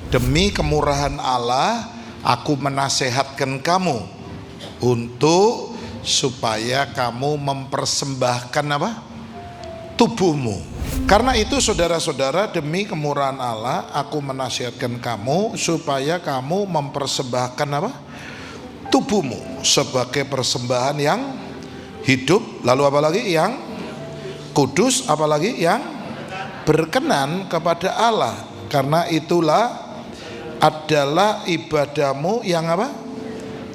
demi kemurahan Allah aku menasehatkan kamu untuk supaya kamu mempersembahkan apa? Tubuhmu. Karena itu saudara-saudara, demi kemurahan Allah aku menasihatkan kamu supaya kamu mempersembahkan apa? Tubuhmu sebagai persembahan yang hidup, lalu apalagi yang kudus, apalagi yang berkenan kepada Allah. Karena itulah adalah ibadahmu yang apa?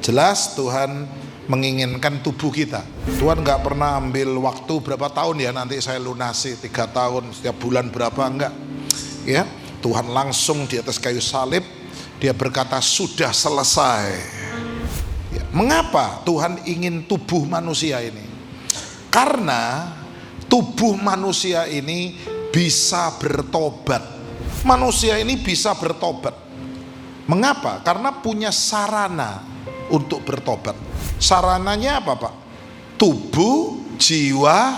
Jelas Tuhan menginginkan tubuh kita. Tuhan nggak pernah ambil waktu berapa tahun ya, nanti saya lunasi 3 tahun, setiap bulan berapa, enggak ya. Tuhan langsung di atas kayu salib dia berkata sudah selesai ya. Mengapa Tuhan ingin tubuh manusia ini? Karena tubuh manusia ini bisa bertobat. Manusia ini bisa bertobat. Mengapa? Karena punya sarana untuk bertobat. Sarananya apa, Pak? Tubuh, jiwa,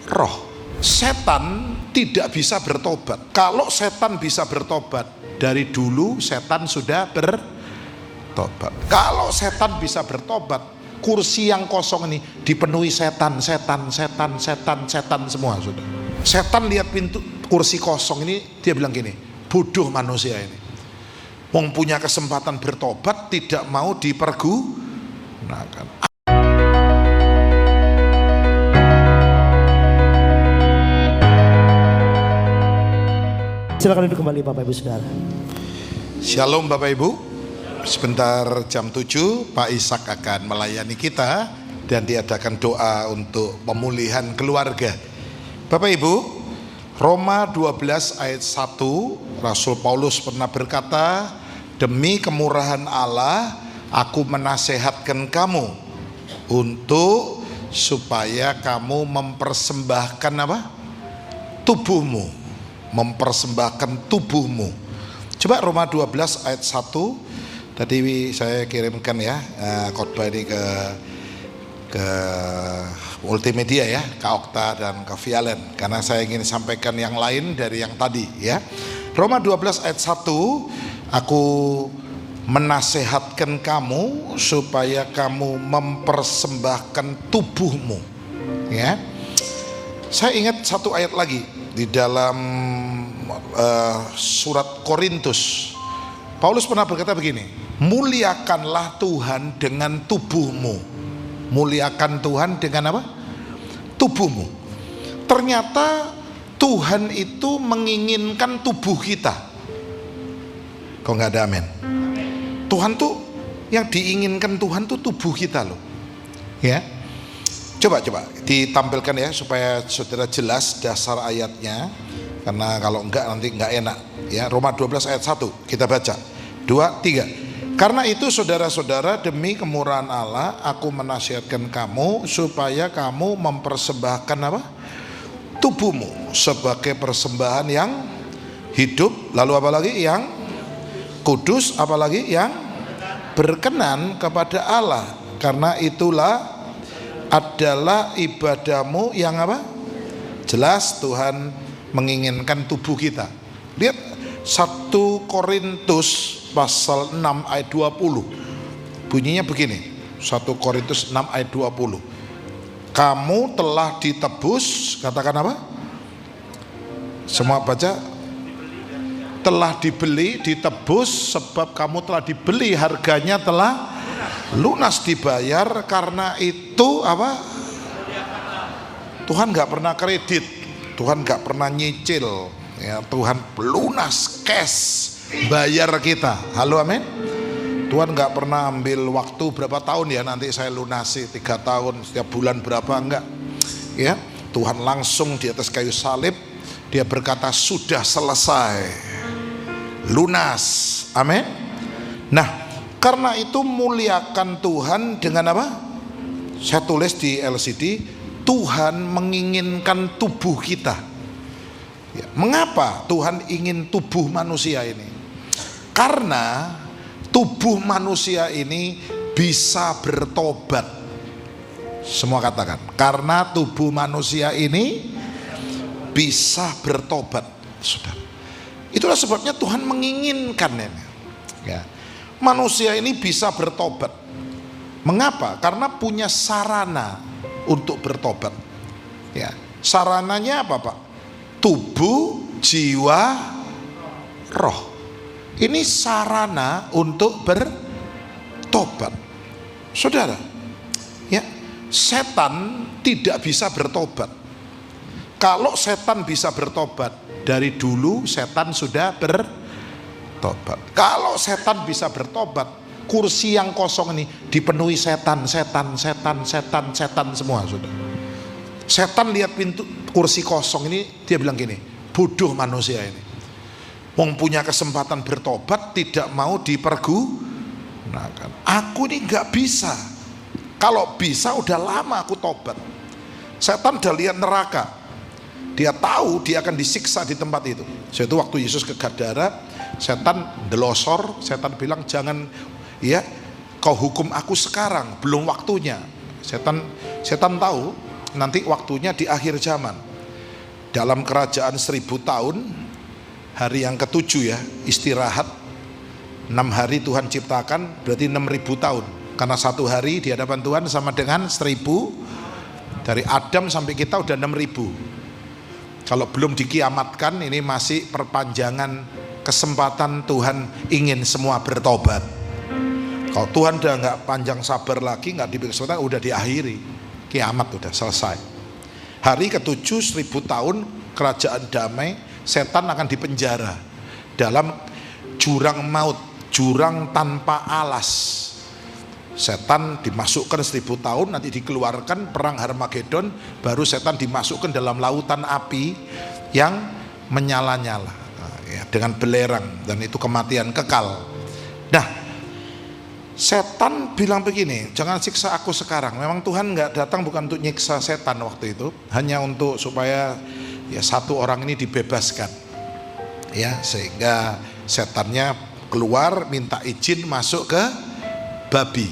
roh. Setan tidak bisa bertobat. Kalau setan bisa bertobat, dari dulu setan sudah bertobat. Kalau setan bisa bertobat, kursi yang kosong ini dipenuhi setan semua sudah. Setan lihat pintu kursi kosong ini, dia bilang gini, bodoh manusia ini. Wong punya kesempatan bertobat tidak mau dipergunakan. Silakan duduk kembali Bapak Ibu Saudara. Shalom Bapak Ibu. Sebentar jam 7 Pak Ishak akan melayani kita dan diadakan doa untuk pemulihan keluarga. Bapak Ibu, Roma 12 ayat 1, Rasul Paulus pernah berkata, demi kemurahan Allah aku menasehatkan kamu untuk supaya kamu mempersembahkan apa? Tubuhmu. Mempersembahkan tubuhmu. Coba Roma 12 ayat 1. Tadi saya kirimkan ya khotbah ini ke multimedia ya, ke Okta dan ke Vialen, karena saya ingin sampaikan yang lain dari yang tadi ya. Roma 12 ayat 1, aku menasehatkan kamu supaya kamu mempersembahkan tubuhmu ya. Saya ingat satu ayat lagi di dalam surat Korintus. Paulus pernah berkata begini, muliakanlah Tuhan dengan tubuhmu. Muliakan Tuhan dengan apa? Tubuhmu. Ternyata Tuhan itu menginginkan tubuh kita. Kok nggak ada amin? Tuhan tuh, yang diinginkan Tuhan tuh tubuh kita loh ya. Coba ditampilkan ya supaya saudara jelas dasar ayatnya, karena kalau enggak nanti enggak enak ya. Roma 12 ayat 1 kita baca 2, 3. Karena itu saudara-saudara, demi kemurahan Allah aku menasihatkan kamu supaya kamu mempersembahkan apa? Tubuhmu sebagai persembahan yang hidup, lalu apalagi yang kudus, apalagi yang berkenan kepada Allah. Karena itulah adalah ibadahmu yang apa? Jelas Tuhan menginginkan tubuh kita. Lihat 1 Korintus pasal 6 ayat 20. Bunyinya begini. 1 Korintus 6 ayat 20. Kamu telah ditebus, katakan apa? Semua baca. Telah dibeli, ditebus, sebab kamu telah dibeli, harganya telah lunas dibayar. Karena itu apa? Tuhan nggak pernah kredit, Tuhan nggak pernah nyicil ya. Tuhan lunas cash bayar kita. Halo amin. Tuhan nggak pernah ambil waktu berapa tahun ya, nanti saya lunasi 3 tahun, setiap bulan berapa, enggak ya. Tuhan langsung di atas kayu salib dia berkata sudah selesai, lunas. Amin. Nah, karena itu muliakan Tuhan dengan apa? Saya tulis di LCD, Tuhan menginginkan tubuh kita ya. Mengapa Tuhan ingin tubuh manusia ini? Karena tubuh manusia ini bisa bertobat. Semua katakan, karena tubuh manusia ini bisa bertobat. Saudara, Itulah sebabnya Tuhan menginginkan ini, ya, manusia ini bisa bertobat. Mengapa? Karena punya sarana untuk bertobat. Ya, sarananya apa, Pak? Tubuh, jiwa, roh. Ini sarana untuk bertobat. Saudara, ya, setan tidak bisa bertobat. Kalau setan bisa bertobat, dari dulu setan sudah bertobat. Kalau setan bisa bertobat, kursi yang kosong ini dipenuhi setan semua, sudah. Setan lihat pintu kursi kosong ini, dia bilang gini, bodoh manusia ini. Wong punya kesempatan bertobat tidak mau dipergunakan. Aku ini nggak bisa. Kalau bisa udah lama aku tobat. Setan udah lihat neraka. Dia tahu dia akan disiksa di tempat itu. Yaitu waktu Yesus ke Gadara, setan delosor, setan bilang jangan, ya, kau hukum aku sekarang, belum waktunya. Setan tahu nanti waktunya di akhir zaman. Dalam kerajaan 1000 tahun, hari yang ke-7 ya, istirahat. 6 hari Tuhan ciptakan, berarti 6000 tahun. Karena 1 hari di hadapan Tuhan sama dengan 1000. Dari Adam sampai kita udah 6000. Kalau belum dikiamatkan, ini masih perpanjangan kesempatan Tuhan ingin semua bertobat. Kalau Tuhan udah nggak panjang sabar lagi, nggak diberi kesempatan, udah diakhiri, kiamat udah selesai. Hari ke-7 1000 tahun kerajaan damai, setan akan dipenjara dalam jurang maut, jurang tanpa alas. Setan dimasukkan 1000 tahun, nanti dikeluarkan perang Harmagedon, baru setan dimasukkan dalam lautan api yang menyala-nyala, ya, dengan belerang, dan itu kematian kekal. Nah, setan bilang begini, jangan siksa aku sekarang. Memang Tuhan nggak datang bukan untuk nyiksa setan waktu itu, hanya untuk supaya, ya, satu orang ini dibebaskan, ya, sehingga setannya keluar minta izin masuk ke babi,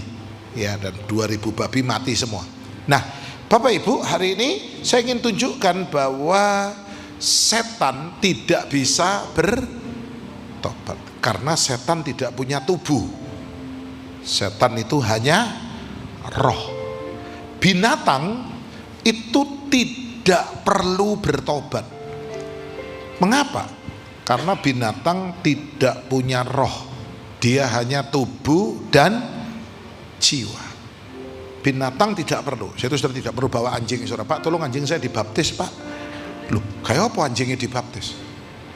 ya, dan 2000 babi mati semua. Nah, Bapak Ibu, hari ini saya ingin tunjukkan bahwa setan tidak bisa bertobat karena setan tidak punya tubuh. Setan itu hanya roh. Binatang itu tidak perlu bertobat. Mengapa? Karena binatang tidak punya roh. Dia hanya tubuh dan jiwa. Binatang tidak perlu. Saya itu sudah tidak perlu bawa anjing, saudara. Pak, tolong anjing saya dibaptis, Pak. Loh, kayak apa anjingnya dibaptis?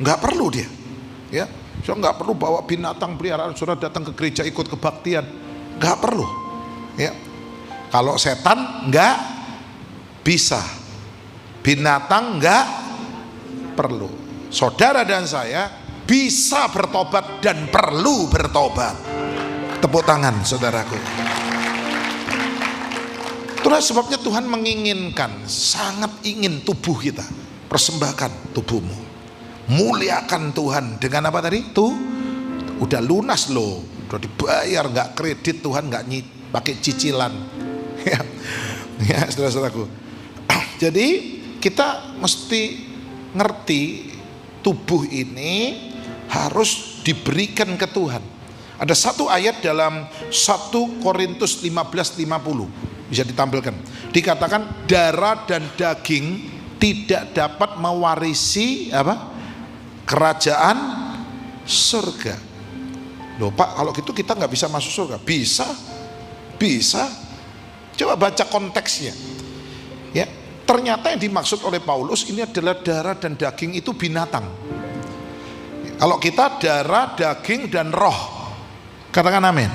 Nggak perlu dia, ya. Saya nggak perlu bawa binatang peliharaan saudara datang ke gereja ikut kebaktian, nggak perlu, ya. Kalau setan nggak bisa, binatang nggak perlu. Saudara dan saya bisa bertobat dan perlu bertobat. Tepuk tangan, saudaraku. Itulah sebabnya Tuhan menginginkan, sangat ingin tubuh kita. Persembahkan tubuhmu, muliakan Tuhan dengan apa tadi? Tuh, udah lunas loh, udah dibayar, nggak kredit, Tuhan nggak pakai cicilan. Ya, saudara-saudaraku. Jadi kita mesti ngerti tubuh ini harus diberikan ke Tuhan. Ada satu ayat dalam 1 Korintus 15:50, bisa ditampilkan. Dikatakan darah dan daging tidak dapat mewarisi apa? Kerajaan surga. Loh Pak, kalau gitu kita nggak bisa masuk surga? Bisa. Coba baca konteksnya. Ya, ternyata yang dimaksud oleh Paulus ini adalah darah dan daging itu binatang. Kalau kita darah, daging dan roh. Katakan amin.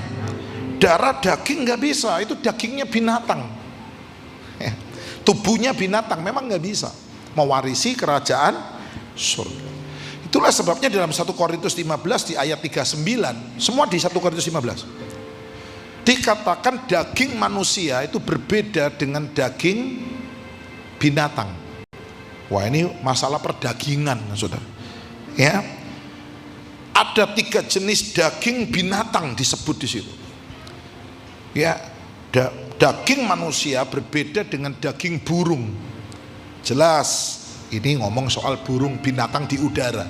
Darah daging nggak bisa, itu dagingnya binatang, ya. Tubuhnya binatang, memang nggak bisa mewarisi kerajaan surga. Itulah sebabnya dalam 1 Korintus 15 di ayat 39, semua di 1 Korintus 15 dikatakan daging manusia itu berbeda dengan daging binatang. Wah, ini masalah perdagingan, saudara, ya. Ada 3 jenis daging binatang disebut di situ. Ya, daging manusia berbeda dengan daging burung. Jelas, ini ngomong soal burung, binatang di udara.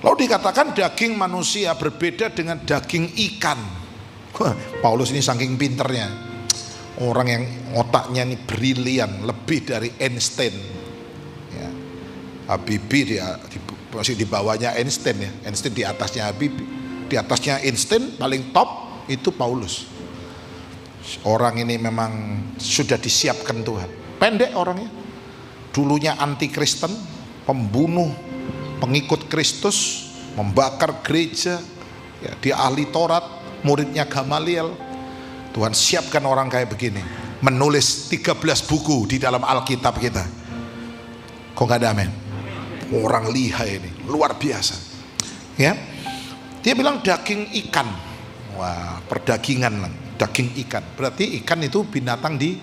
Lalu dikatakan daging manusia berbeda dengan daging ikan. Wah, Paulus ini saking pinternya, orang yang otaknya ini brilian, lebih dari Einstein ya. Habibie masih di bawahnya Einstein ya. Einstein di atasnya Habibie, di atasnya Einstein, paling top itu Paulus. Orang ini memang sudah disiapkan Tuhan. Pendek orangnya, dulunya anti Kristen, pembunuh pengikut Kristus, membakar gereja ya, dia ahli Taurat, muridnya Gamaliel. Tuhan siapkan orang kayak begini, menulis 13 buku di dalam Alkitab kita. Kok gak ada amin? Orang lihai ini, luar biasa ya. Dia bilang daging ikan. Wah, perdagingan lah, daging ikan. Berarti ikan itu binatang di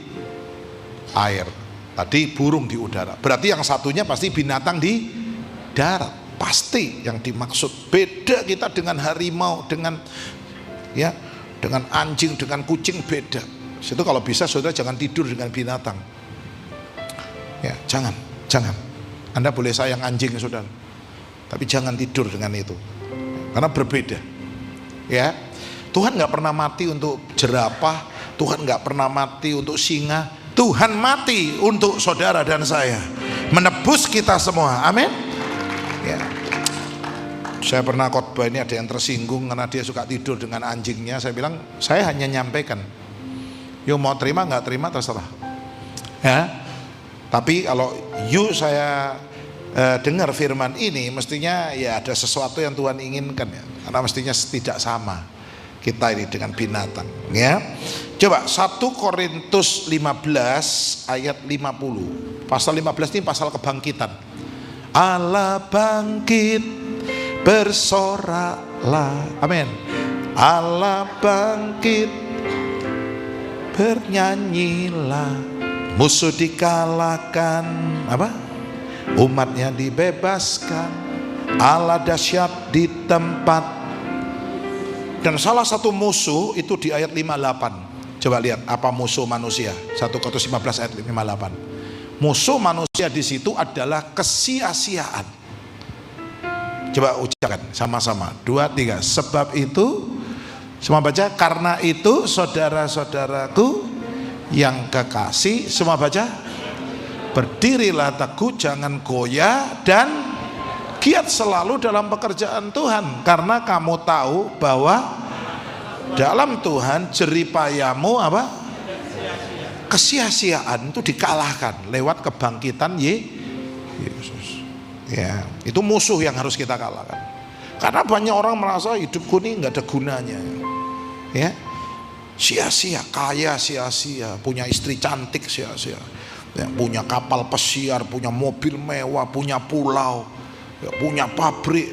air, tadi burung di udara. Berarti yang satunya pasti binatang di darat, pasti yang dimaksud. Beda kita dengan harimau, dengan ya, dengan anjing, dengan kucing, beda. Situ kalau bisa saudara jangan tidur dengan binatang. Ya, jangan. Anda boleh sayang anjing saudara, tapi jangan tidur dengan itu, karena berbeda. Ya, Tuhan nggak pernah mati untuk jerapah, Tuhan nggak pernah mati untuk singa. Tuhan mati untuk saudara dan saya, menebus kita semua. Amin. Ya. Saya pernah khotbah ini ada yang tersinggung karena dia suka tidur dengan anjingnya. Saya bilang, saya hanya nyampaikan, yuk mau terima nggak terima terserah ya. Tapi kalau yuk saya dengar firman ini, mestinya ya ada sesuatu yang Tuhan inginkan ya, karena mestinya tidak sama kita ini dengan binatang ya. Coba 1 Korintus 15 ayat 50. Pasal 15 ini pasal kebangkitan. Allah bangkit, bersoraklah, amin. Allah bangkit, bernyanyilah, musuh dikalahkan, apa? Umatnya dibebaskan, Allah dahsyat di tempat. Dan salah satu musuh itu di ayat 58. Coba lihat apa musuh manusia. 1 Korintus 15 ayat 58. Musuh manusia di situ adalah kesia-siaan. Coba ucapkan sama-sama, 2, 3. Sebab itu, semua baca, karena itu saudara-saudaraku yang kekasih, semua baca, berdirilah teguh, jangan goyah, dan giat selalu dalam pekerjaan Tuhan, karena kamu tahu bahwa dalam Tuhan jeripayamu apa? Kesia-siaan itu dikalahkan lewat kebangkitan Yesus. Ya, itu musuh yang harus kita kalahkan. Karena banyak orang merasa hidupku ini nggak ada gunanya. Ya, sia-sia, kaya sia-sia, punya istri cantik sia-sia, ya, punya kapal pesiar, punya mobil mewah, punya pulau, ya, punya pabrik,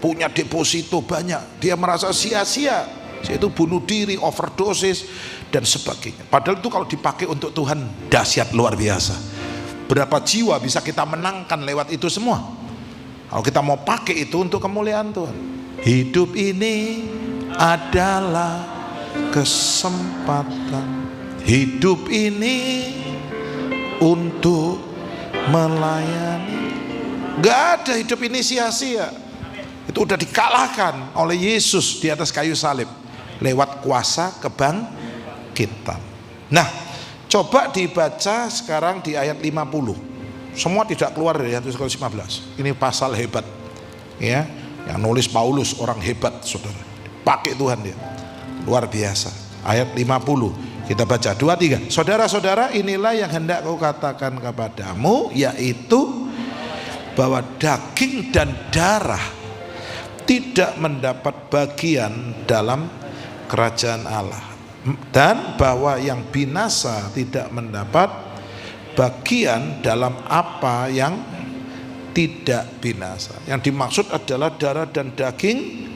punya deposito banyak. Dia merasa sia-sia, yaitu bunuh diri, overdosis dan sebagainya. Padahal itu kalau dipakai untuk Tuhan dahsyat luar biasa. Berapa jiwa bisa kita menangkan lewat itu semua kalau kita mau pakai itu untuk kemuliaan Tuhan. Hidup ini adalah kesempatan, hidup ini untuk melayani. Gak ada hidup ini sia-sia. Itu udah dikalahkan oleh Yesus di atas kayu salib lewat kuasa kebangkitan. Nah, coba dibaca sekarang di ayat 50. Semua tidak keluar dari 1 Korintus 15. Ini pasal hebat ya, yang nulis Paulus, orang hebat saudara, pakai Tuhan dia, luar biasa. Ayat 50 kita baca, 2, 3. Saudara-saudara, inilah yang hendak kau katakan kepadamu, yaitu bahwa daging dan darah tidak mendapat bagian dalam kerajaan Allah, dan bahwa yang binasa tidak mendapat bagian dalam apa yang tidak binasa. Yang dimaksud adalah darah dan daging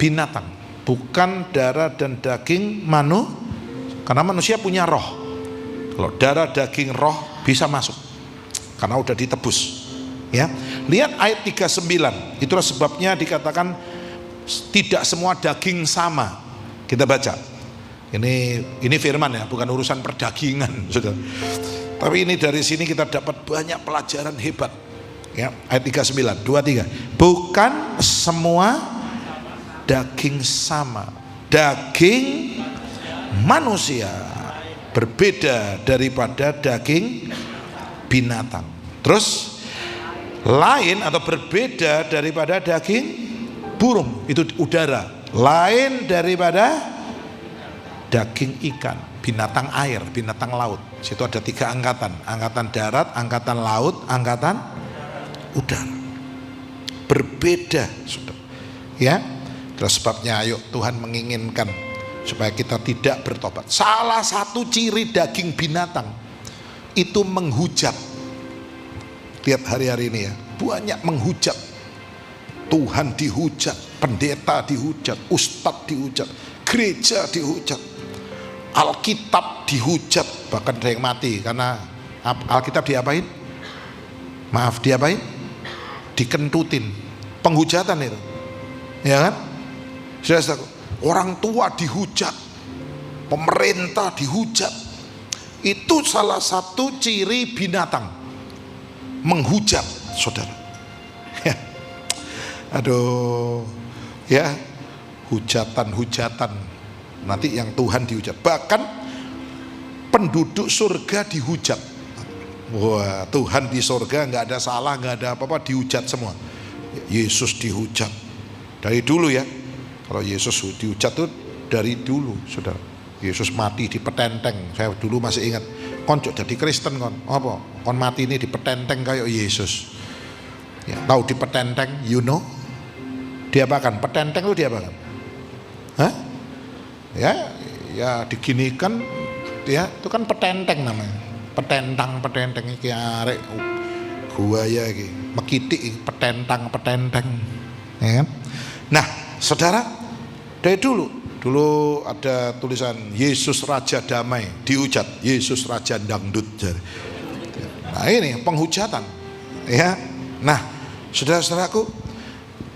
binatang, bukan darah dan daging karena manusia punya roh. Kalau darah daging roh bisa masuk karena udah ditebus ya. Lihat ayat 39. Itulah sebabnya dikatakan tidak semua daging sama. Kita baca. Ini firman ya, bukan urusan perdagingan, Saudara. Tapi ini dari sini kita dapat banyak pelajaran hebat. Ya, ayat 39, 2, 3. Bukan semua daging sama. Daging manusia berbeda daripada daging binatang. Terus lain atau berbeda daripada daging burung, itu udara. Lain daripada daging ikan, binatang air, binatang laut. Situ ada 3 angkatan, angkatan darat, angkatan laut, angkatan udara. Berbeda, saudara. Ya, terus sebabnya ayo Tuhan menginginkan supaya kita tidak bertobat. Salah satu ciri daging binatang itu menghujat. Lihat hari-hari ini ya, banyak menghujat. Tuhan dihujat, pendeta dihujat, ustadz dihujat, gereja dihujat, Alkitab dihujat, bahkan ada yang mati karena Alkitab diapain? Maaf, diapain? Dikentutin. Penghujatan itu, ya kan? Saudara, orang tua dihujat, pemerintah dihujat. Itu salah satu ciri binatang, menghujat, saudara. Aduh, ya, hujatan-hujatan. Nanti yang Tuhan dihujat. Bahkan penduduk surga dihujat. Wah, Tuhan di surga nggak ada salah, nggak ada apa-apa, dihujat semua. Yesus dihujat dari dulu ya. Kalau Yesus dihujat tuh dari dulu, saudara. Yesus mati di petenteng. Saya dulu masih ingat. Kon jadi Kristen kon. Apa? Kon mati ini di petenteng kayak Yesus. Ya, tahu di petenteng, you know? Diapakan? Petenteng itu diapakan? Hah? Ya diginikan, ya itu kan petenteng namanya. Petentang iki arek gua ya iki, mekitik petentang, ya kan? Nah, saudara, dari dulu ada tulisan Yesus Raja Damai, dihujat, Yesus Raja Dangdut. Nah, ini penghujatan, ya. Nah, saudara-saudaraku,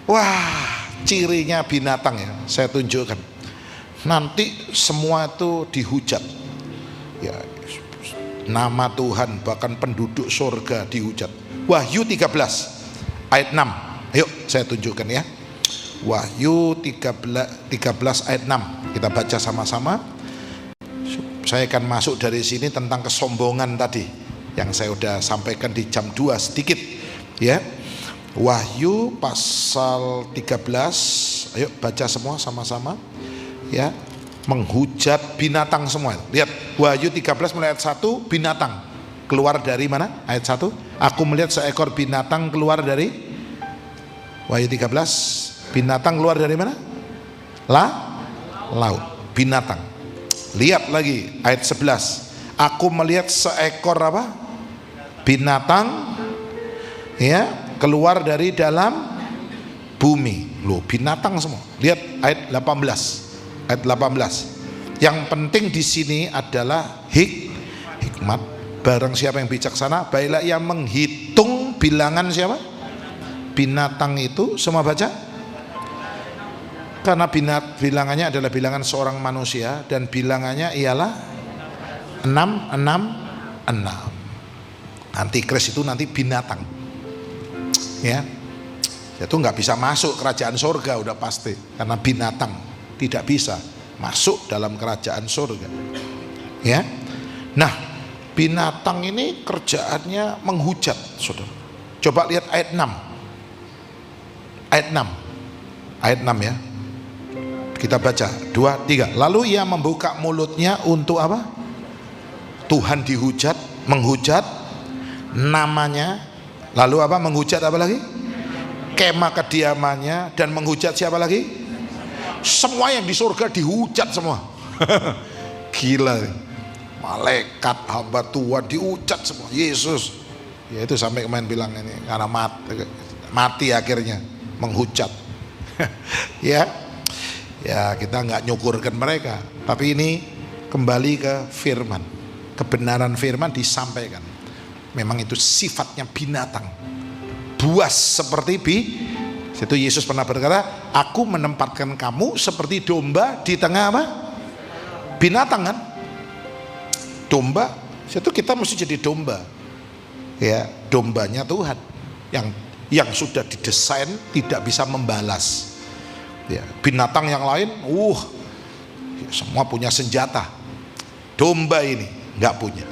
wah, cirinya binatang ya, saya tunjukkan. Nanti semua itu dihujat. Ya, nama Tuhan, bahkan penduduk surga dihujat. Wahyu 13 ayat 6. Ayo saya tunjukkan ya. Wahyu 13 ayat 6. Kita baca sama-sama. Saya akan masuk dari sini tentang kesombongan tadi yang saya sudah sampaikan di jam 2 sedikit ya. Wahyu pasal 13. Ayo baca semua sama-sama ya. Menghujat binatang semua. Lihat Wahyu 13 mulai ayat 1, binatang keluar dari mana? Ayat 1, aku melihat seekor binatang keluar dari Wahyu 13, binatang keluar dari mana? Laut, binatang. Lihat lagi ayat 11, aku melihat seekor apa? Binatang ya, keluar dari dalam bumi. Loh, binatang semua. Lihat ayat 18. Ayat 18. Yang penting di sini adalah hikmat. Barang siapa yang bijaksana, baiklah ia menghitung bilangan siapa? Binatang itu. Semua baca? Karena bilangannya adalah bilangan seorang manusia dan bilangannya ialah 666. Antikris itu nanti binatang. Ya. Itu nggak bisa masuk kerajaan surga udah pasti karena binatang. Tidak bisa masuk dalam kerajaan surga ya. Nah, binatang ini kerjaannya menghujat, saudara. Coba lihat ayat 6 ayat 6 ya, kita baca 2, 3. Lalu ia membuka mulutnya untuk apa? Tuhan dihujat, menghujat namanya. Lalu apa? Menghujat apa lagi? Kemah kediamannya. Dan menghujat siapa lagi? Semua yang di surga dihujat semua. Gila, malaikat, hamba Tuhan dihujat semua. Yesus, ya itu sampai kemarin bilang ini karena mati akhirnya menghujat. Ya kita nggak nyukurkan mereka, tapi ini kembali ke firman, kebenaran firman disampaikan. Memang itu sifatnya binatang, buas seperti Situ Yesus pernah berkata, aku menempatkan kamu seperti domba di tengah apa? Binatang kan? Domba, situ kita mesti jadi domba. Ya, dombanya Tuhan yang yang sudah didesain tidak bisa membalas. Ya, binatang yang lain, semua punya senjata. Domba ini nggak punya,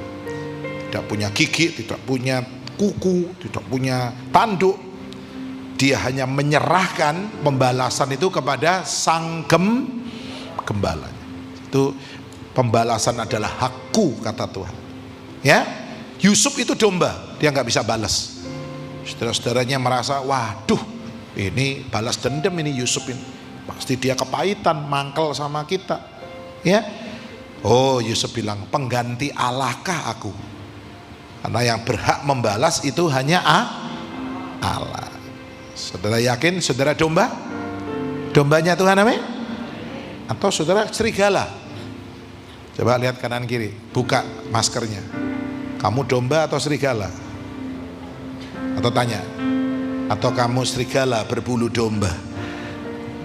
tidak punya gigi, tidak punya kuku, tidak punya tanduk. Dia hanya menyerahkan pembalasan itu kepada sang gembala. Itu pembalasan adalah hakku, kata Tuhan. Ya, Yusuf itu domba, dia nggak bisa balas. Saudara-saudaranya merasa, waduh, ini balas dendam ini Yusuf ini, pasti dia kepahitan, mangkel sama kita. Ya, oh Yusuf bilang, pengganti Allahkah aku? Karena yang berhak membalas itu hanya Allah. Saudara yakin saudara domba? Dombanya Tuhan, amin? Atau saudara serigala? Coba lihat kanan kiri, buka maskernya. Kamu domba atau serigala? Atau tanya, atau kamu serigala berbulu domba?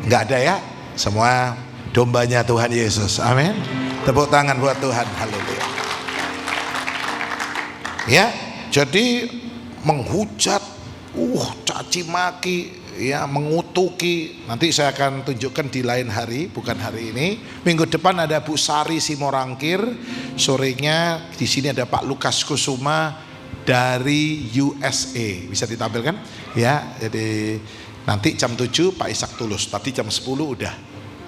Enggak ada ya, semua dombanya Tuhan Yesus, amin. Tepuk tangan buat Tuhan, haleluya. Ya, jadi menghujat, caci maki, ya, mengutuki. Nanti saya akan tunjukkan di lain hari, bukan hari ini. Minggu depan ada Bu Sari Simorangkir, sorenya di sini ada Pak Lukas Kusuma dari USA, bisa ditampilkan ya. Jadi nanti jam 7 Pak Ishak Tulus, tadi jam 10 udah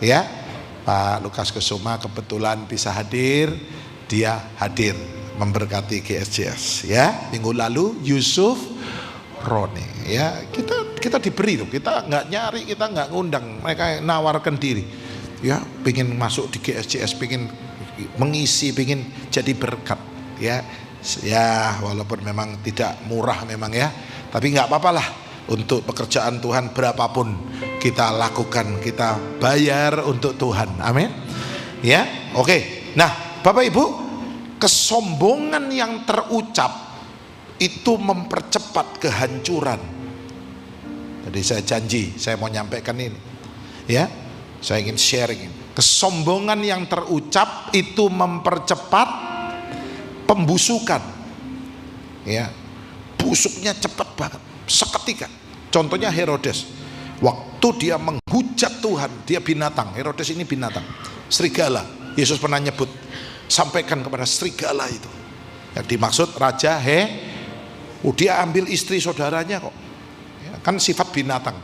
ya. Pak Lukas Kusuma kebetulan bisa hadir, dia hadir memberkati GSJS ya. Minggu lalu Yusuf Roni ya, kita diberi loh, kita nggak nyari, kita nggak ngundang, mereka nawarkan diri ya, pengen masuk di GSJS, pengen mengisi, pengen jadi berkat ya. Ya walaupun memang tidak murah memang ya, tapi nggak apa-apa lah, untuk pekerjaan Tuhan berapapun kita lakukan, kita bayar untuk Tuhan, amin ya. Oke, nah Bapak Ibu, kesombongan yang terucap itu mempercepat kehancuran. Jadi saya janji, saya mau nyampaikan ini ya, saya ingin sharing. Kesombongan yang terucap itu mempercepat pembusukan ya, busuknya cepat banget, seketika. Contohnya Herodes, waktu dia menghujat Tuhan, dia binatang. Herodes ini binatang, serigala. Yesus pernah nyebut, sampaikan kepada serigala itu, yang dimaksud raja dia ambil istri saudaranya kok ya, kan sifat binatang.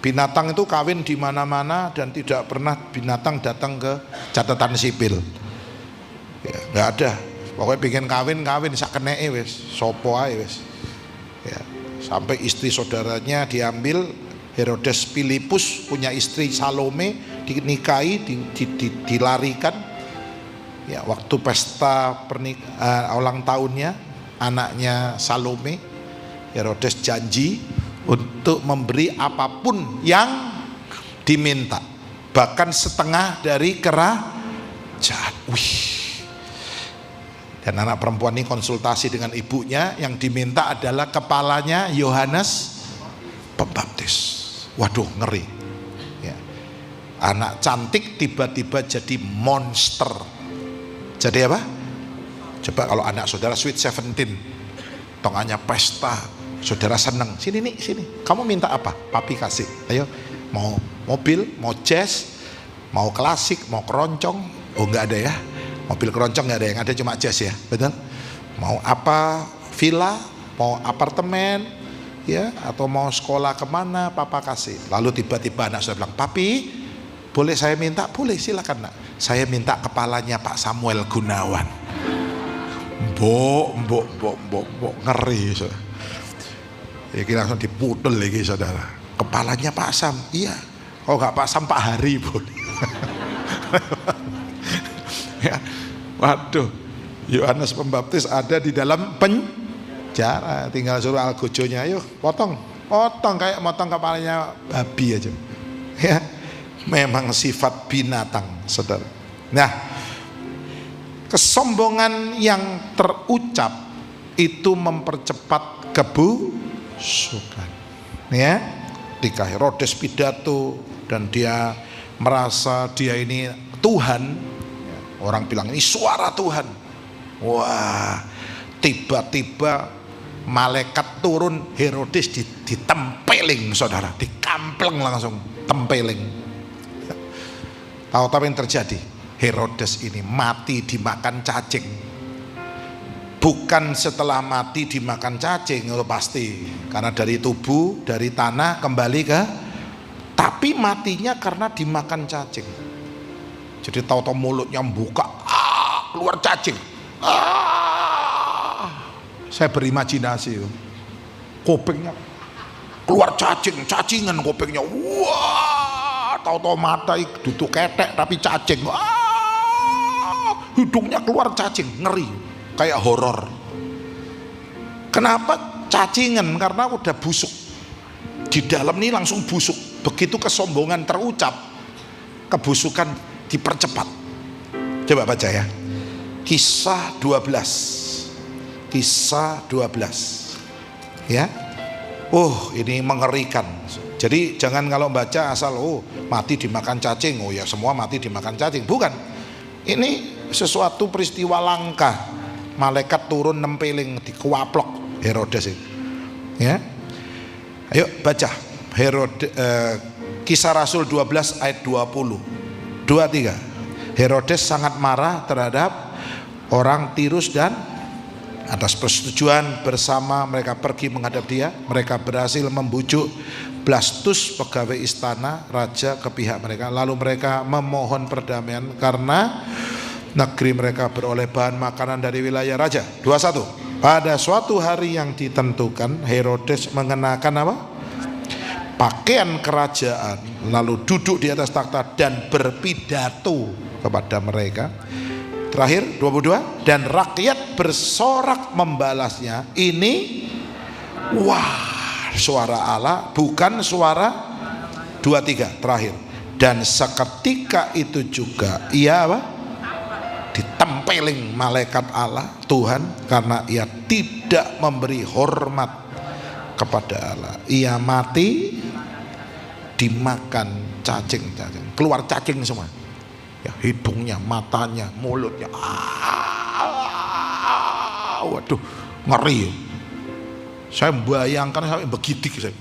Binatang itu kawin di mana-mana dan tidak pernah binatang datang ke catatan sipil ya, nggak ada. Pokoknya bikin kawin sak keneke wis, sopo ae wis. Ya, sampai istri saudaranya diambil. Herodes Filipus punya istri Salome, dinikahi, dilarikan. Ya, waktu pesta ulang tahunnya anaknya Salome, Herodes janji untuk memberi apapun yang diminta, bahkan setengah dari kerajaan. Dan anak perempuan ini konsultasi dengan ibunya, yang diminta adalah kepalanya Yohanes Pembaptis. Waduh, ngeri ya. Anak cantik tiba-tiba jadi monster. Jadi apa? Coba kalau anak saudara sweet 17, tongannya pesta, saudara seneng, sini nih, sini, kamu minta apa? Papi kasih. Ayo, mau mobil, mau jazz, mau klasik, mau keroncong. Oh enggak ada ya, mobil keroncong nggak ada, yang ada cuma jazz ya, betul? Mau apa? Villa, mau apartemen, ya, atau mau sekolah kemana, papa kasih. Lalu tiba-tiba anak saya bilang, papi, boleh saya minta? Boleh, silakan nak. Saya minta kepalanya Pak Samuel Gunawan. Mbok, ngeri saudara. Ya kira langsung dipudel lagi saudara. Kepalanya Pak Sam, iya. Oh nggak Pak Sam, Pak Hari boleh. Ya, waduh, Yohanes Pembaptis ada di dalam penjara, tinggal suruh algojonya, ayo potong kayak motong kepalanya babi aja. Ya, memang sifat binatang, saudara. Nah, kesombongan yang terucap itu mempercepat kebusukan. Ya, ketika Herodes pidato dan dia merasa dia ini Tuhan, orang bilang ini suara Tuhan. Wah, tiba-tiba malaikat turun, Herodes ditempeling saudara, dikampleng langsung, tempeling. Tahu apa yang terjadi? Herodes ini mati dimakan cacing. Bukan setelah mati dimakan cacing, itu pasti, karena dari tubuh, dari tanah kembali ke, tapi matinya karena dimakan cacing. Jadi tahu-tahu mulutnya buka, keluar cacing. Saya berimajinasi, kupingnya keluar cacing, cacingan kupingnya. Wah, tahu-tahu mata duduk ketek tapi cacing. Hidungnya keluar cacing, ngeri, kayak horor. Kenapa cacingan? Karena udah busuk. Di dalam ini langsung busuk. Begitu kesombongan terucap, kebusukan dipercepat. Coba baca ya. Kisah 12. Kisah 12. Ya. Ini mengerikan. Jadi jangan kalau baca asal mati dimakan cacing. Ya semua mati dimakan cacing. Bukan. Ini sesuatu peristiwa langka. Malaikat turun nempeling, dikuaplok Herodes itu. Ya. Ayo baca. Kisah Rasul 12 ayat 20. 23. Herodes sangat marah terhadap orang Tirus dan atas persetujuan bersama mereka pergi menghadap dia. Mereka berhasil membujuk Blastus pegawai istana raja ke pihak mereka. Lalu mereka memohon perdamaian karena negeri mereka beroleh bahan makanan dari wilayah raja. 21. Pada suatu hari yang ditentukan, Herodes mengenakan apa? Pakaian kerajaan, lalu duduk di atas takhta dan berpidato kepada mereka. Terakhir 22, dan rakyat bersorak membalasnya. Ini suara Allah, bukan suara 23. Terakhir, dan seketika itu juga ia ditempeling malaikat Allah Tuhan karena ia tidak memberi hormat kepada Allah. Ia mati dimakan cacing, keluar cacing semua. Ya, hidungnya, matanya, mulutnya. Waduh, ngeri. Saya membayangkan sampai begidik saya.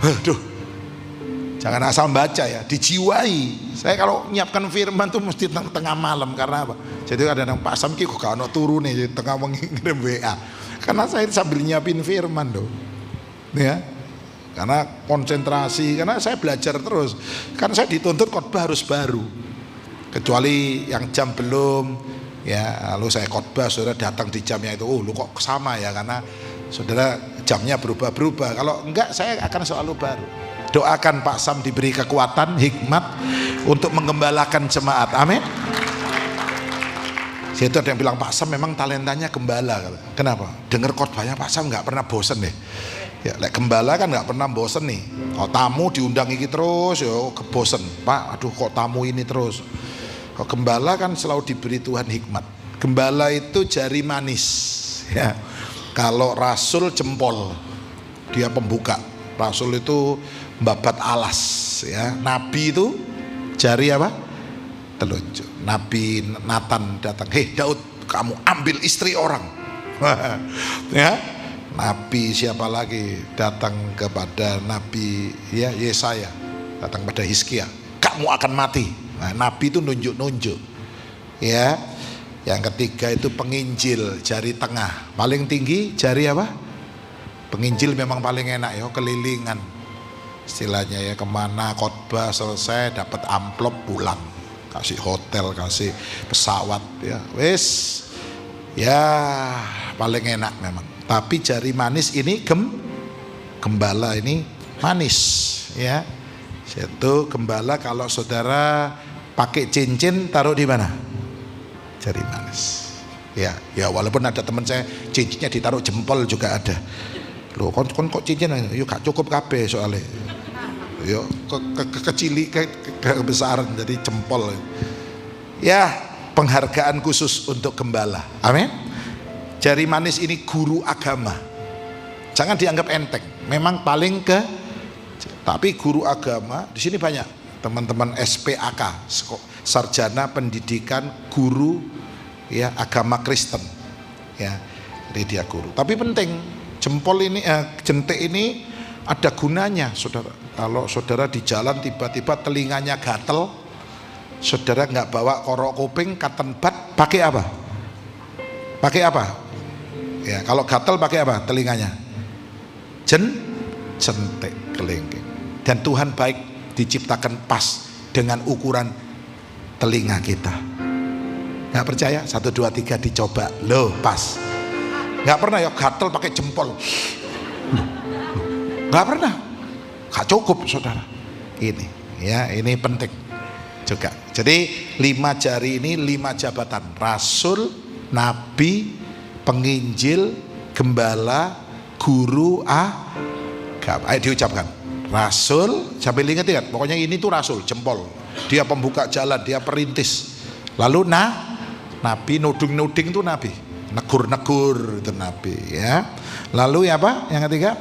Waduh. Jangan asal baca ya, dijiwai. Saya kalau nyiapkan firman tuh mesti tengah malam, karena apa? Jadi kadang-kadang Pak Sam ki kok gak ono turu nih tengah ngirim WA. Karena saya sambil nyiapin firman tuh. Ya. Karena konsentrasi, karena saya belajar terus. Kan saya dituntut khotbah harus baru. Kecuali yang jam belum, ya, lalu saya khotbah, saudara datang di jamnya itu, lu kok sama ya, karena saudara jamnya berubah-berubah. Kalau enggak, saya akan selalu baru. Doakan Pak Sam diberi kekuatan, hikmat untuk menggembalakan jemaat. Amin. Situ ada yang bilang Pak Sam memang talentanya gembala. Kenapa? Dengar khotbahnya Pak Sam nggak pernah bosen deh. Ya, gembala kan nggak pernah bosen nih. Kalau tamu diundang iki terus, yo kebosen. Pak, aduh kok tamu ini terus. Kalau gembala kan selalu diberi Tuhan hikmat. Gembala itu jari manis. Ya. Kalau rasul jempol, dia pembuka. Rasul itu babat alas, ya. Nabi itu jari apa? Telunjuk. Nabi Nathan datang, Daud, kamu ambil istri orang. Ya. Nabi siapa lagi datang kepada Nabi Yesaya, datang pada Hizkia, kamu akan mati. Nah, Nabi itu nunjuk-nunjuk. Ya. Yang ketiga itu penginjil, jari tengah. Paling tinggi jari apa? Penginjil memang paling enak ya, kelilingan. Istilahnya ya, kemana khotbah selesai dapat amplop pulang, kasih hotel, kasih pesawat, ya wes, ya paling enak memang. Tapi jari manis ini gembala ini manis, ya. Itu gembala kalau saudara pakai cincin taruh di mana? Jari manis. Ya walaupun ada teman saya cincinnya ditaruh jempol juga ada. Loh, kok cincin yuk gak cukup kabeh soalnya. Yo kecili kebesaran jadi jempol. Ya, penghargaan khusus untuk gembala. Amin. Jari manis ini guru agama. Jangan dianggap enteng. Memang paling tapi guru agama di sini banyak. Teman-teman SPAK, sarjana pendidikan guru ya agama Kristen. Ya, jadi dia guru. Tapi penting, jempol ini, jentik ini ada gunanya, saudara. Kalau saudara di jalan tiba-tiba telinganya gatel, saudara nggak bawa korok kuping, cotton bud, pakai apa? Pakai apa? Ya, kalau gatel pakai apa telinganya? Jentik kelingking. Dan Tuhan baik, diciptakan pas dengan ukuran telinga kita. Nggak percaya? 1, 2, 3 dicoba, loh pas. Nggak pernah ya gatel pakai jempol. Nggak pernah. Nggak cukup, saudara. Ini, ya, ini penting juga. Jadi 5 jari ini 5 jabatan: rasul, nabi, penginjil, gembala, guru, agama. Ayo diucapkan. Rasul, sambil ingat-ingat, pokoknya ini tuh rasul, jempol. Dia pembuka jalan, dia perintis. Lalu nabi, nuding-nuding itu nabi, negur-negur itu nabi, ya. Lalu apa? Yang ketiga,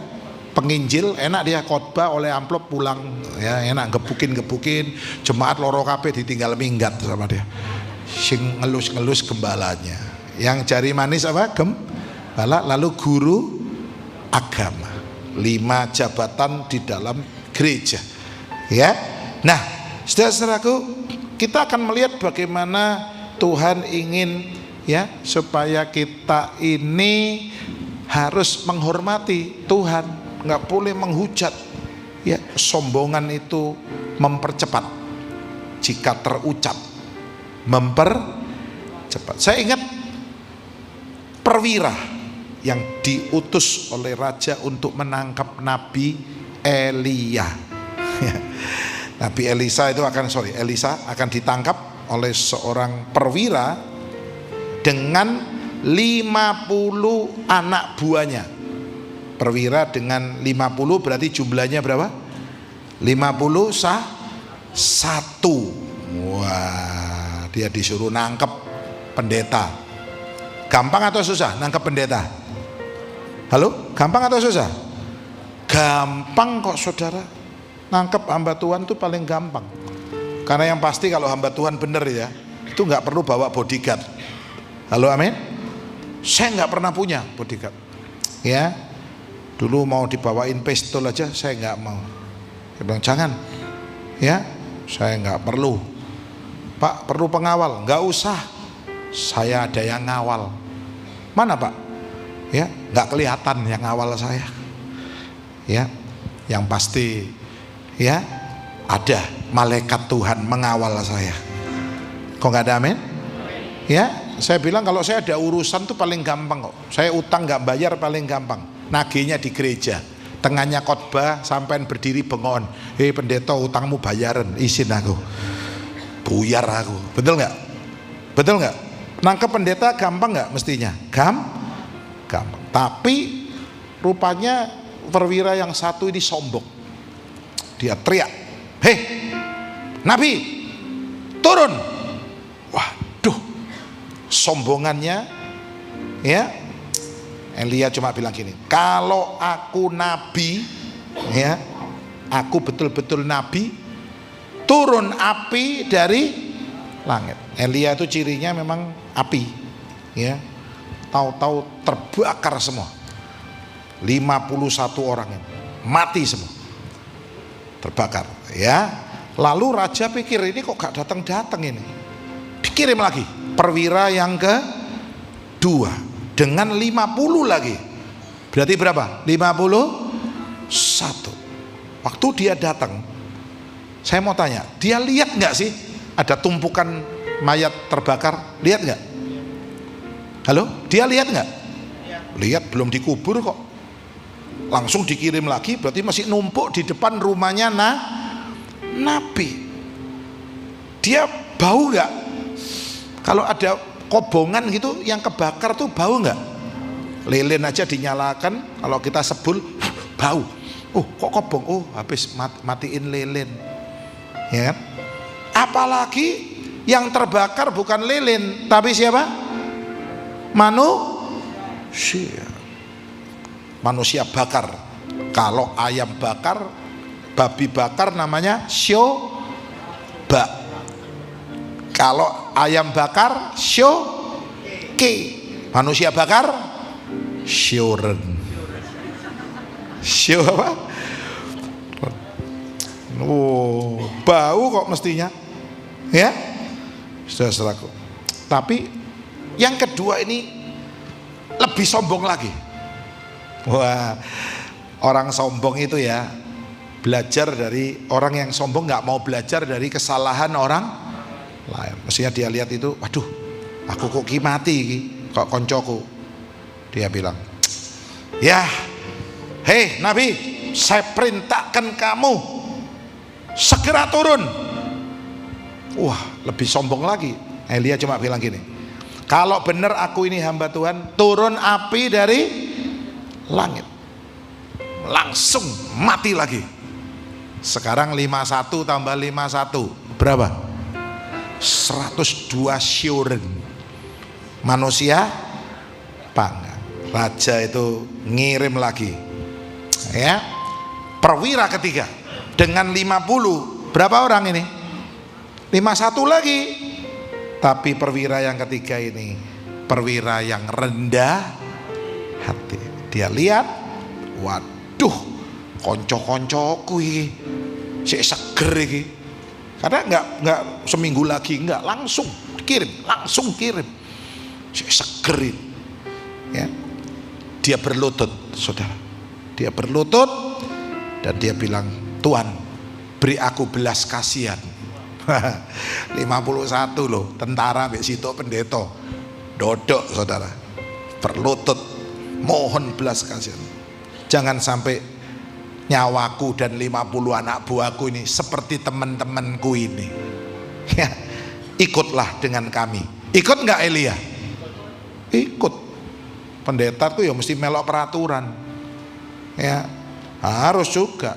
penginjil, enak dia khotbah oleh amplop pulang, ya, enak gebukin, jemaat loro kabeh ditinggal minggat sama dia. Sing ngelus-ngelus gembalanya. Yang jari manis apa? Gembala. Lalu guru agama. 5 jabatan di dalam gereja, ya. Nah, saudara-saudaraku, kita akan melihat bagaimana Tuhan ingin, ya, supaya kita ini harus menghormati Tuhan, nggak boleh menghujat, ya. Sombongan itu mempercepat, jika terucap mempercepat. Saya ingat perwira yang diutus oleh raja untuk menangkap Nabi Elia. Nabi Elisa akan ditangkap oleh seorang perwira dengan 50 anak buahnya. Perwira dengan 50 berarti jumlahnya berapa? 51. Wah, dia disuruh nangkep pendeta. Gampang atau susah nangkep pendeta? Halo, gampang atau susah? Gampang kok, saudara. Nangkep hamba Tuhan itu paling gampang. Karena yang pasti kalau hamba Tuhan bener, ya, itu nggak perlu bawa bodyguard. Halo, amin. Saya nggak pernah punya bodyguard, ya. Dulu mau dibawain pistol aja saya nggak mau. Saya bilang jangan, ya, saya nggak perlu. Pak, perlu pengawal? Nggak usah, saya ada yang ngawal. Mana, Pak? Ya, nggak kelihatan yang ngawal saya, ya. Yang pasti, ya, ada malaikat Tuhan mengawal saya. Kok nggak ada, amin? Ya, saya bilang kalau saya ada urusan tuh paling gampang kok. Saya utang nggak bayar paling gampang. Nagihnya di gereja, tengahnya khotbah, sampean berdiri bengon, pendeta, utangmu bayaran, izin aku, buyar aku. Betul nggak? Betul nggak? Nangkep pendeta gampang nggak mestinya? Gampang. Tapi rupanya perwira yang satu ini sombong. Dia teriak, "Hei, Nabi, turun!" Waduh, sombongannya, ya. Elia cuma bilang gini, kalau aku nabi, ya, aku betul-betul nabi, turun api dari langit. Elia itu cirinya memang api, ya. Tahu-tahu terbakar semua, 51 orang ini mati semua, terbakar, ya. Lalu raja pikir ini kok gak datang-datang ini, dikirim lagi perwira yang kedua dengan 50 lagi, berarti berapa? 51. Waktu dia datang, saya mau tanya, dia lihat nggak sih ada tumpukan mayat terbakar? Lihat nggak? Halo, dia lihat nggak? Lihat, belum dikubur kok. Langsung dikirim lagi, berarti masih numpuk di depan rumahnya Nabi. Dia bau nggak? Kalau ada kobongan gitu yang kebakar tuh bau nggak? Lilin aja dinyalakan, kalau kita sebul bau. Oh, kok kobong? Oh, habis matiin lilin, ya kan? Apalagi yang terbakar bukan lilin, tapi siapa? Manusia bakar. Kalau ayam bakar, babi bakar namanya syoba. Kalau ayam bakar syoke. Manusia bakar syuren. Syo apa? Oh, bau kok mestinya. Ya, saudaraku. Tapi yang kedua ini lebih sombong lagi. Wah, orang sombong itu ya belajar dari orang yang sombong, nggak mau belajar dari kesalahan orang lain. Mestinya dia lihat itu, waduh, aku kok mati, kok koncoku. Dia bilang, ya, hei Nabi, saya perintahkan kamu segera turun. Wah, lebih sombong lagi. Elia cuma bilang gini, kalau benar aku ini hamba Tuhan, turun api dari langit. Langsung mati lagi. Sekarang 51 tambah 51 berapa? 102 syuren. Manusia panggang. Raja itu ngirim lagi. Ya. Perwira ketiga dengan 50. Berapa orang ini? 51 lagi. Tapi perwira yang ketiga ini perwira yang rendah hati. Dia lihat, waduh, konco-koncoku iki sik seger iki. Karena enggak seminggu lagi, enggak, langsung kirim. Sik seger ini. Ya. Dia berlutut, saudara. Dia berlutut dan dia bilang, Tuhan, beri aku belas kasihan. 51 loh, tentara mbek sitok pendeta. Dodok, saudara. Berlutut, mohon belas kasihan. Jangan sampai nyawaku dan 50 anak buahku ini seperti teman-temanku ini. Ya, ikutlah dengan kami. Ikut nggak Elia? Ikut. Pendeta tuh ya mesti melok peraturan. Ya, harus juga.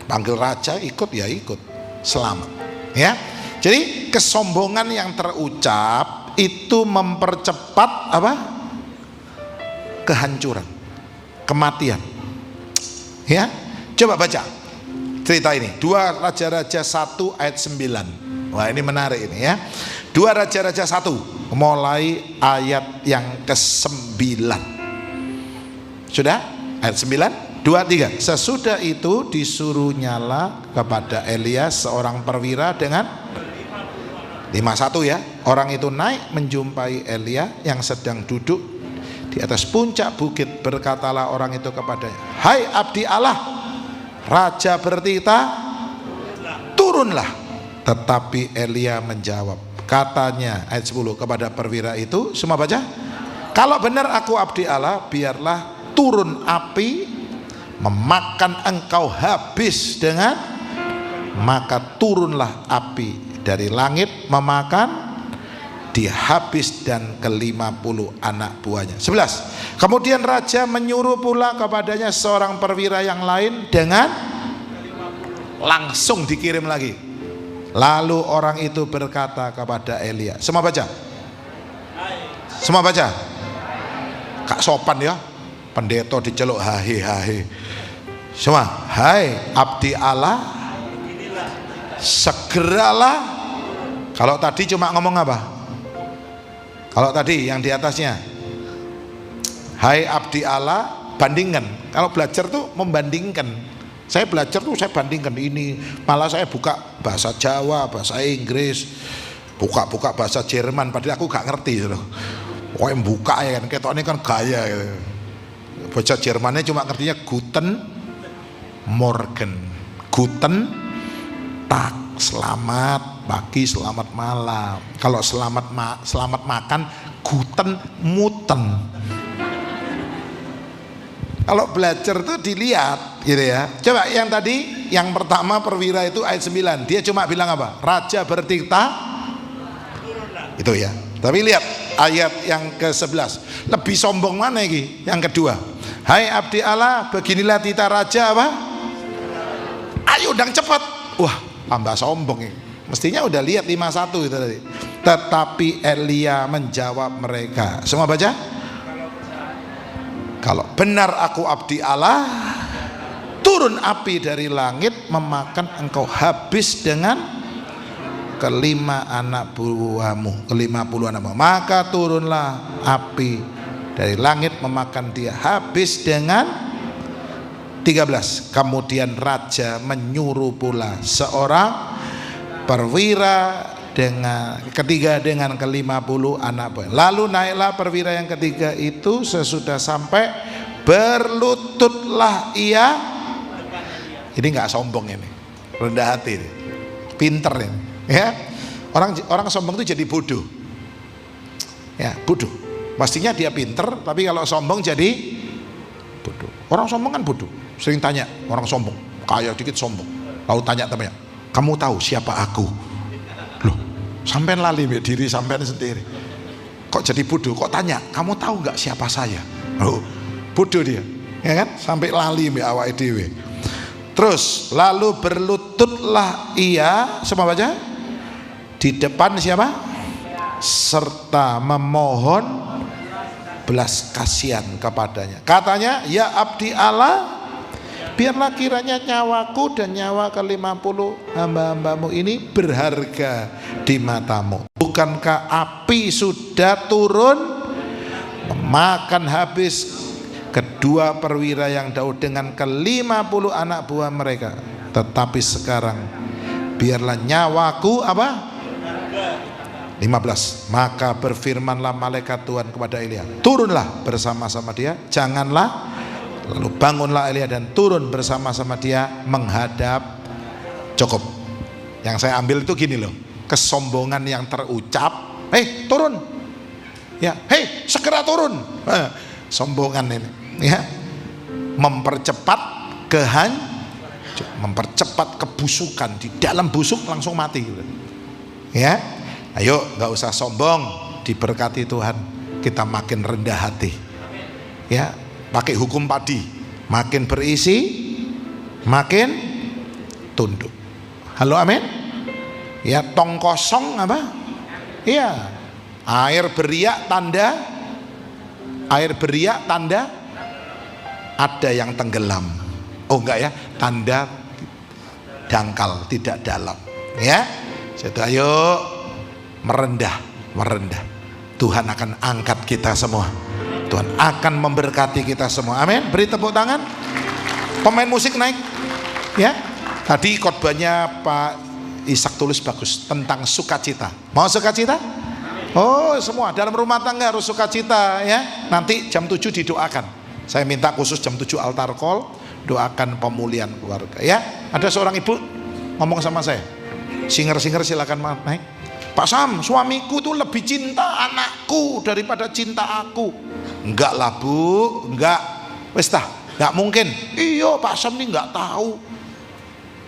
Panggil raja ikut ya ikut. Selamat. Ya. Jadi kesombongan yang terucap itu mempercepat apa? Kehancuran, kematian. Ya, coba baca cerita ini. 2 Raja-Raja 1 ayat 9. Wah, ini menarik ini ya. 2 Raja-Raja 1 mulai ayat yang ke-9. Sudah? Ayat 9, 2, 3. Sesudah itu disuruh nyala kepada Elia seorang perwira dengan 51 ya. Orang itu naik menjumpai Elia yang sedang duduk di atas puncak bukit. Berkatalah orang itu kepadanya, hai abdi Allah, raja bertita, turunlah. Tetapi Elia menjawab, katanya ayat 10 kepada perwira itu, semua baca, kalau benar aku abdi Allah, biarlah turun api memakan engkau habis dengan, maka turunlah api dari langit memakan dia habis dan ke-50 anak buahnya. 11. Kemudian raja menyuruh pula kepadanya seorang perwira yang lain dengan langsung dikirim lagi. Lalu orang itu berkata kepada Elia, semua baca. Semua baca. Kak sopan ya. Pendeta diceluk hahe. Semua, hai abdi Allah, segeralah. Kalau tadi cuma ngomong apa? Kalau tadi yang di atasnya, hai abdi Allah, bandingkan. Kalau belajar tuh membandingkan. Saya belajar tuh saya bandingkan ini. Malah saya buka bahasa Jawa, bahasa Inggris, buka bahasa Jerman. Padahal aku gak ngerti loh. Pokoknya buka ya kan, ketoknya kan gaya gitu. Bahasa Jermannya cuma ngertinya Guten Morgen, Guten Tag, selamat pagi, selamat malam. Kalau selamat makan, Guten Muten. Kalau belajar tuh dilihat gitu ya. Coba yang tadi, yang pertama perwira itu ayat 9, dia cuma bilang apa? Raja bertita, itu ya. Tapi lihat ayat yang ke-11, lebih sombong mana ini? Yang kedua, hai abdi Allah, beginilah tita raja apa? Ayo dang cepat. Wah, tambah sombong ini. Mestinya udah lihat 51 itu tadi. Tetapi Elia menjawab mereka. Semua baca? Kalau benar aku abdi Allah, turun api dari langit memakan engkau habis dengan kelima anak buahmu, ke-50 anak buahmu. Maka turunlah api dari langit memakan dia habis dengan 13. Kemudian raja menyuruh pula seorang perwira ketiga dengan ke-50 anak buah. Lalu naiklah perwira yang ketiga itu, sesudah sampai berlututlah ia. Ini nggak sombong ini, rendah hati ini, pinter ini, ya. Orang sombong itu jadi bodoh, ya, bodoh. Pastinya dia pinter, tapi kalau sombong jadi bodoh. Orang sombong kan bodoh. Sering tanya orang sombong, kaya dikit sombong, lalu tanya temannya, kamu tahu siapa aku? Loh, sampean lali diri sampean sendiri. Kok jadi bodoh? Kok tanya, kamu tahu nggak siapa saya? Oh, bodoh dia, ya kan? Sampai lali awake dhewe. Terus lalu berlututlah ia, semua baca, di depan siapa? Serta memohon belas kasihan kepadanya. Katanya, ya abdi Allah, biarlah kiranya nyawaku dan nyawa ke-50 hamba-hambamu ini berharga di matamu. Bukankah api sudah turun memakan habis kedua perwira yang Daud dengan ke-50 anak buah mereka? Tetapi sekarang biarlah nyawaku apa? 15. Maka berfirmanlah malaikat Tuhan kepada Elia, turunlah bersama-sama dia, janganlah. Lalu bangunlah Elia dan turun bersama-sama dia menghadap. Cukup. Yang saya ambil itu gini loh, kesombongan yang terucap, hei turun, ya, hei segera turun, sombongan ini, ya, mempercepat mempercepat kebusukan, di dalam busuk langsung mati, ya. Ayo nggak usah sombong, diberkati Tuhan, kita makin rendah hati, ya. Pakai hukum padi, makin berisi makin tunduk. Halo, amin. Ya, tong kosong apa? Iya. Air beriak tanda ada yang tenggelam. Oh enggak ya, tanda dangkal, tidak dalam, ya. Jadi ayo merendah. Tuhan akan angkat kita semua. Tuhan akan memberkati kita semua. Amin. Beri tepuk tangan. Pemain musik naik, ya. Tadi khotbahnya Pak Ishak tulis bagus tentang sukacita. Mau sukacita? Oh, semua dalam rumah tangga harus sukacita, ya. Nanti jam 7 didoakan. Saya minta khusus jam 7 altar call, doakan pemulihan keluarga, ya. Ada seorang ibu ngomong sama saya, singer silakan naik. Pak Sam, suamiku tuh lebih cinta anakku daripada cinta aku. Enggak lah Bu, enggak. Wes tah, enggak mungkin. Iya Pak Sam ini enggak tahu.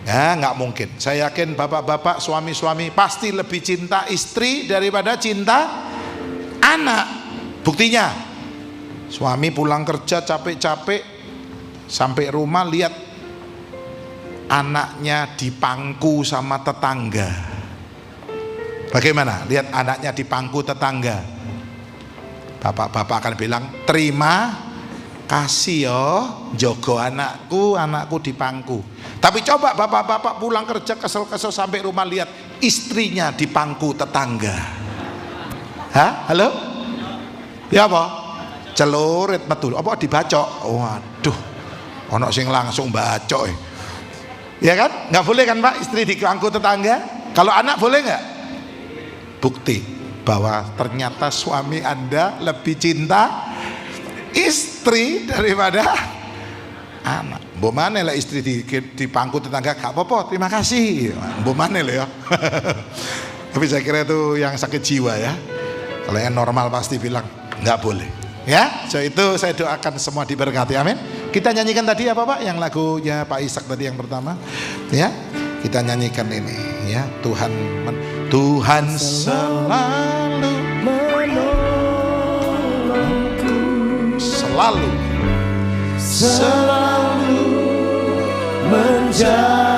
Ya enggak mungkin. Saya yakin bapak-bapak, suami-suami pasti lebih cinta istri daripada cinta anak. Buktinya, suami pulang kerja capek-capek, sampai rumah lihat anaknya dipangku sama tetangga. Bagaimana? Lihat anaknya dipangku tetangga. Bapak-bapak akan bilang, terima kasih yo, jogo anakku dipangku. Tapi coba bapak-bapak pulang kerja kesel-kesel sampai rumah lihat istrinya dipangku tetangga. Hah? Halo? Ya apa? Celurit betul. Apa dibacok? Waduh, ono sing langsung bacok. Ya kan? Nggak boleh kan Pak, istri dipangku tetangga? Kalau anak boleh nggak? Bukti bahwa ternyata suami Anda lebih cinta istri daripada anak. Mbok maneh lah istri di pangku tetangga gak apa-apa, terima kasih. Mbok maneh loh ya. Tapi saya kira itu yang sakit jiwa ya. Kalau yang normal pasti bilang nggak boleh. Ya, so itu saya doakan semua diberkati, amin. Kita nyanyikan tadi apa Pak? Yang lagunya Pak Ishak tadi yang pertama, ya. Kita nyanyikan ini, ya. Tuhan selalu menolongku, selalu menjaga